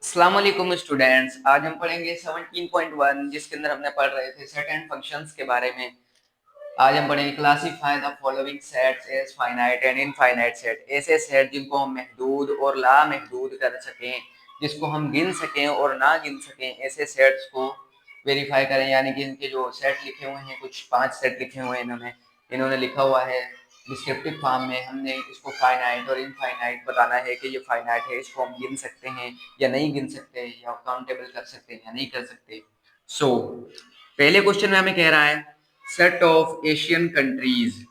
अस्सलाम वालेकुम स्टूडेंट्स। आज हम पढ़ेंगे 17.1 जिसके अंदर हमने पढ़ रहे थे सेट एंड फंक्शंस के बारे में। आज हम पढ़ेंगे classify the following sets as finite and infinite set. ऐसे सेट जिनको हम महदूद और ला महदूद कर सकें, जिसको हम गिन सकें और ना गिन सकें, ऐसे सेट्स को वेरीफाई करें। यानी कि इनके जो सेट लिखे हुए हैं, कुछ 5 सेट लिखे हुए हैं इन्होंने लिखा हुआ है डिस्क्रिप्टिव फॉर्म में। हमने इसको फाइनाइट और इनफाइनाइट बताना है कि ये फाइनाइट है, इसको हम गिन सकते हैं या नहीं गिन सकते, या काउंटेबल कर सकते हैं या नहीं कर सकते। पहले क्वेश्चन में हमें कह रहा है set of Asian countries.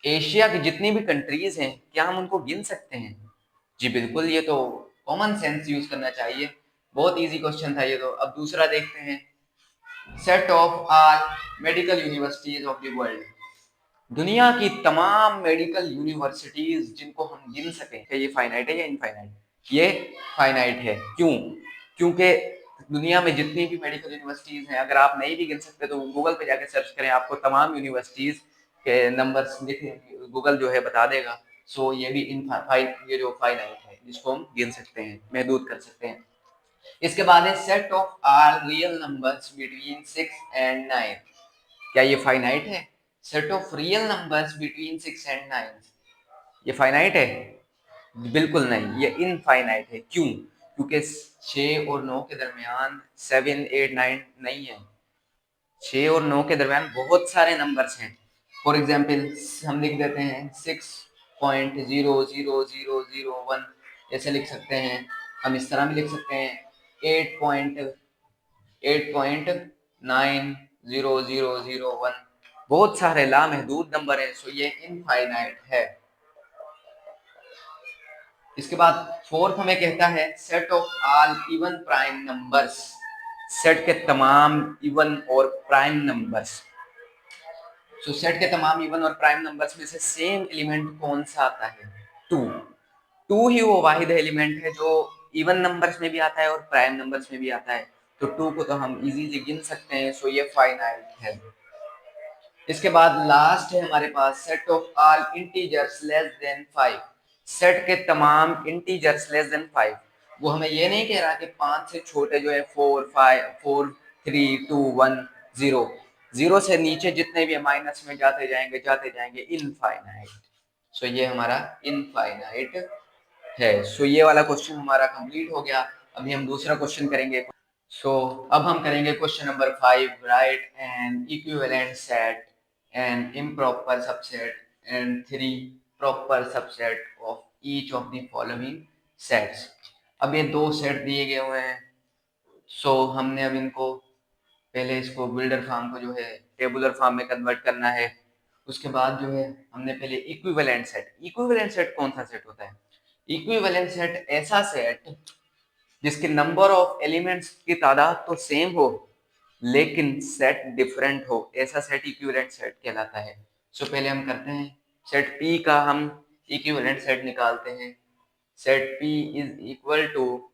Asia की जितनी भी कंट्रीज हैं, क्या हम उनको गिन सकते हैं? जी बिल्कुल, ये तो कॉमन सेंस यूज करना चाहिए। बहुत इजी क्वेश्चन था ये तो। अब दूसरा देखते हैं, set of all medical universities of the world. दुनिया की तमाम मेडिकल यूनिवर्सिटीज जिनको हम गिन सकें, क्या ये फाइनाइट है या इनफाइनाइट? ये फाइनाइट है। क्यों? क्योंकि दुनिया में जितनी भी मेडिकल यूनिवर्सिटीज हैं, अगर आप नहीं भी गिन सकते तो गूगल पे जाके सर्च करें, आपको तमाम यूनिवर्सिटीज के नंबर्स गूगल जो है बता देगा। ये भी ये जो फाइनाइट है, जिसको हम गिन सकते हैं, महदूद कर सकते हैं। इसके बाद है set of all real numbers between 6 and 9। क्या ये फाइनाइट है? Set of real numbers between 6 and 9, ये फाइनाइट है? बिल्कुल नहीं, ये इनफाइनाइट है। क्यों? क्योंकि 6 और 9 के दरमियान 7 8 9 नहीं है। 6 और 9 के दरमियान बहुत सारे नंबर्स हैं। फॉर एग्जाम्पल हम लिख देते हैं 6.00001, ऐसे लिख सकते हैं। हम इस तरह भी लिख सकते हैं 8.90001। बहुत सारे लामहदूद नंबर है, ये इनफाइनाइट है। इसके बाद फोर्थ हमें कहता है set of all even prime numbers. Set के तमाम इवन और प्राइम नंबर्स। सेट के तमाम इवन और प्राइम नंबर्स में से सेम एलिमेंट कौन सा आता है? 2। 2 ही वो वाहिद एलिमेंट है जो इवन नंबर्स में भी आता है और प्राइम नंबर्स में भी आता है। तो 2 को तो हम इजीली गिन सकते हैं, ये फाइनाइट है। इसके बाद लास्ट है हमारे पास set of all integers less than 5। Set के तमाम इंटीजर्स लेस देन 5। वो हमें ये नहीं कह रहा कि 5 से छोटे जो है 4 5 4 3 2 1 0। 0 से नीचे जितने भी माइनस में जाते जाएंगे इनफाइनाइट। ये हमारा इनफाइनाइट है। ये वाला क्वेश्चन हमारा कंप्लीट हो गया। अभी हम दूसरा क्वेश्चन करेंगे। अब हम करेंगे question number 5। Write an equivalent set an improper subset and 3 proper subset of each of the following sets. अब ये 2 सेट दिए गए हुए हैं। हमने अब इनको पहले इसको बिल्डर फॉर्म को जो है टेबुलर फॉर्म में कन्वर्ट करना है। उसके बाद जो है हमने पहले इक्विवेलेंट सेट कौन सा सेट होता है? इक्विवेलेंट सेट ऐसा सेट जिसके नंबर ऑफ एलिमेंट्स की तादाद तो सेम हो लेकिन सेट डिफरेंट हो, ऐसा सेट इक्विवेलेंट सेट कहलाता है। पहले हम करते हैं सेट P का हम इक्विवेलेंट सेट निकालते हैं। Set P is equal to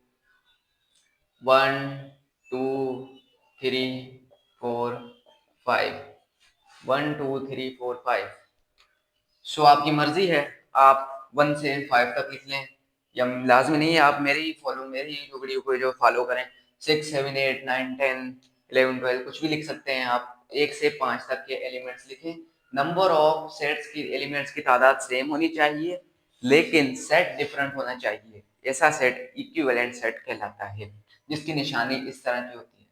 1 2 3 4 5। 1 2 3 4 5। आपकी मर्जी है, आप 1 से 5 तक लिख लें, या लाजमी नहीं है आप मेरी जो वीडियो को जो फॉलो करें। 6 7 8 9 10 11 12 कुछ भी लिख सकते हैं आप। 1 से 5 तक के एलिमेंट्स लिखें। नंबर ऑफ सेट्स की एलिमेंट्स की तादाद सेम होनी चाहिए लेकिन सेट डिफरेंट होना चाहिए। ऐसा सेट इक्विवेलेंट सेट कहलाता है, जिसकी निशानी इस तरह की होती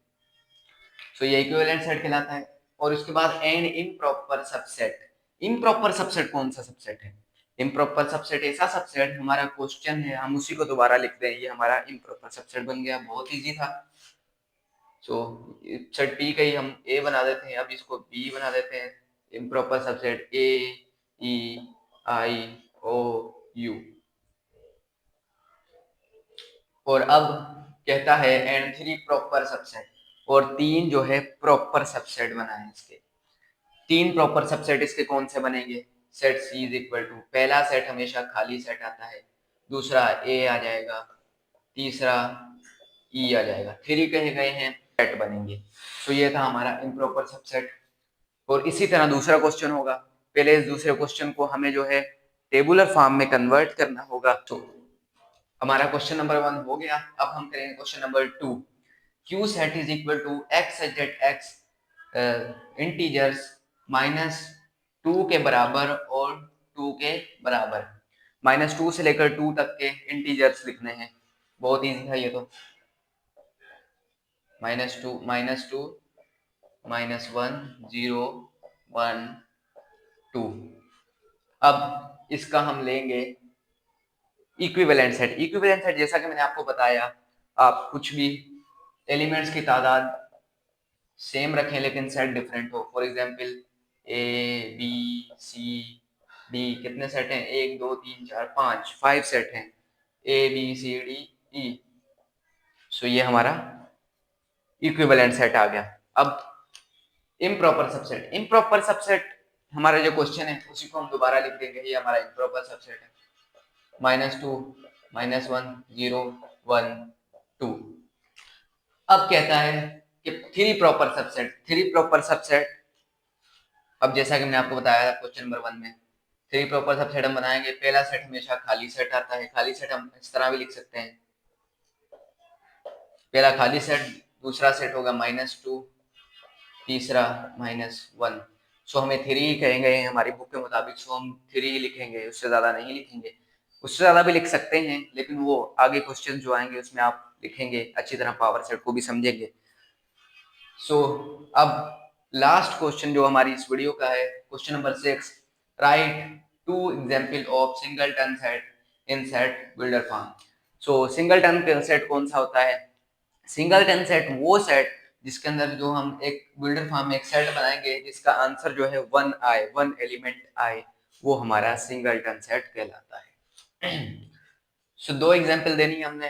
है। ये इक्विवेलेंट सेट कहलाता है। और उसके बाद an improper subset. Improper subset कौन सा सबसेट है? इम्प्रॉपर सबसेट ऐसा सबसेट, हमारा क्वेश्चन है हम उसी को दोबारा लिखते हैं, ये हमारा इम्प्रॉपर सबसेट बन गया। बहुत इजी था। सेट पी का ही हम ए बना देते हैं, अब इसको बी बना देते हैं। Improper subset A E I O U. और अब कहता है एंड 3 प्रॉपर सबसेट, और 3 जो है प्रॉपर सबसेट बनाए इसके। 3 प्रॉपर सबसेट इसके कौन से बनेंगे? Set C is equal to, पहला सेट हमेशा खाली सेट आता है, दूसरा ए आ जाएगा, तीसरा ई आ जाएगा। 3 कहे गए हैं सेट बनेंगे। ये था हमारा इम्प्रॉपर सबसेट। और इसी तरह दूसरा क्वेश्चन होगा। पहले इस दूसरे क्वेश्चन को हमें जो है टेबुलर फॉर्म में कन्वर्ट करना होगा। हमारा क्वेश्चन नंबर 1 हो गया। अब हम करेंगे question number 2। Q set is equal to X set at X integers -2 के बराबर और 2 के बराबर। -2 से लेकर 2 तक के इंटीजर्स लिखने हैं। बहुत इजी था ये तो। -2 -2 -1 0 1 2। अब इसका हम लेंगे इक्विवेलेंट सेट। इक्विवेलेंट सेट जैसा कि मैंने आपको बताया, आप कुछ भी एलिमेंट्स की तादाद सेम रखें लेकिन सेट डिफरेंट हो। For example A B C D कितने सेट हैं? 1 2 3 4 5 5 सेट हैं। ए बी सी डी ई। सो ये हमारा इक्विवेलेंट सेट आ गया। अब इम्प्रॉपर सबसेट। इम्प्रॉपर सबसेट हमारा जो क्वेश्चन है उसी को हम दोबारा लिख देंगे। ये हमारा इम्प्रॉपर सबसेट है। -2 -1 0 1 2। अब कहता है कि three proper subset. Three proper subset, अब जैसा कि मैंने आपको बताया क्वेश्चन नंबर 1 में, थ्री प्रॉपर सबसेट हम बनाएंगे। पहला सेट हमेशा खाली सेट आता है। खाली सेट हम इस तरह भी लिख सकते हैं, पहला खाली सेट, दूसरा सेट होगा -2, तीसरा -1। सो हमें थ्री ही कहेंगे हमारी बुक के मुताबिक। सो हम थ्री ही लिखेंगे, उससे ज्यादा नहीं लिखेंगे। उससे ज्यादा भी लिख सकते हैं लेकिन वो आगे क्वेश्चन जो आएंगे उसमें आप लिखेंगे अच्छी तरह, पावर सेट को भी समझेंगे। सो अब लास्ट क्वेश्चन जो हमारी इस वीडियो का है, question number 6। Right 2 example of singleton set in set builder form. So singleton set कौन सा होता है? सिंगलटन सेट वो सेट जिसके अंदर जो हम एक बिल्डर फॉर्म में एक सेट बनाएंगे जिसका आंसर जो है 1 आए, 1 एलिमेंट आए, वो हमारा सिंगलटन सेट कहलाता है। सो दो एग्जांपल देनी है हमने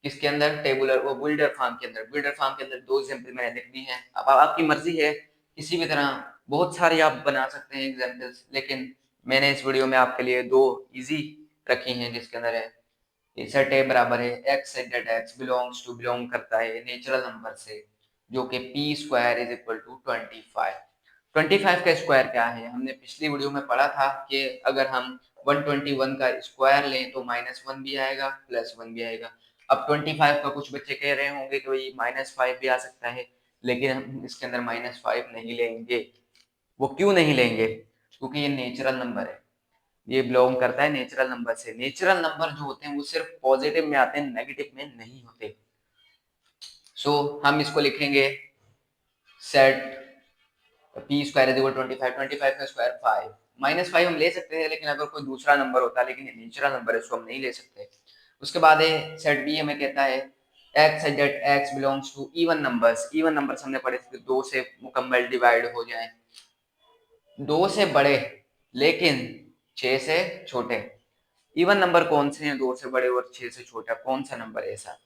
किसके अंदर? टेबुलर वो बिल्डर फॉर्म के अंदर। बिल्डर फॉर्म के अंदर दो एग्जांपल मैंने लिख दी हैं। अब आपकी मर्जी है, किसी भी तरह बहुत सारे आप बना सकते हैं एग्जांपल्स, लेकिन मैंने इस वीडियो में आपके लिए दो इजी रखी हैं जिसके अंदर है सेट ए बराबर है X set that X belongs to, belong करता है नेचुरल नंबर से, जो कि P square is equal to 25। 25 का स्क्वायर क्या है? हमने पिछली वीडियो में पढ़ा था कि अगर हम 121 का स्क्वायर लें तो -1 भी आएगा +1 भी आएगा। अब 25 का कुछ बच्चे कह रहे होंगे कि भाई -5 भी आ सकता है, लेकिन हम इसके अंदर -5 नहीं लेंगे। वो क्यों नहीं लेंगे? क्योंकि ये नेचुरल नंबर है, ये बिलोंग करता है नेचुरल नंबर से। नेचुरल नंबर जो होते हैं वो सिर्फ पॉजिटिव में आते हैं, नेगेटिव में नहीं होते। सो हम इसको लिखेंगे set P square is equal 25। 25 का स्क्वायर 5। -5 हम ले सकते हैं लेकिन अगर कोई दूसरा नंबर होता, लेकिन ये नेचुरल नंबर है सो हम नहीं ले सकते। उसके बाद है सेट बी हमें कहता है X such that X belongs to even numbers. Even numbers हमने पढ़े थे 2 से मुकम्मल डिवाइड हो जाएं, 2 से बड़े लेकिन 6 से छोटे। इवन नंबर कौन से हैं 2 से बड़े और 6 से छोटा? कौन सा नंबर है ऐसा?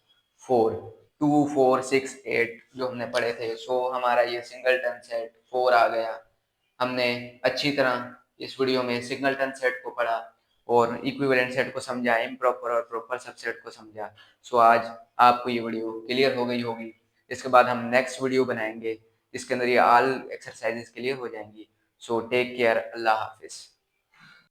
4। 2 4 6 8 जो हमने पढ़े थे। सो हमारा ये सिंगलटन सेट 4 आ गया। हमने अच्छी तरह इस वीडियो में सिंगलटन सेट को पढ़ा और इक्विवेलेंट सेट को समझा, इम्प्रॉपर और प्रॉपर सबसेट को समझा। सो आज आपको ये वीडियो क्लियर हो गई होगी। इसके बाद हम नेक्स्ट वीडियो बनाएंगे जिसके अंदर ये ऑल एक्सरसाइजेस क्लियर हो जाएंगी। सो टेक केयर, अल्लाह हाफिज।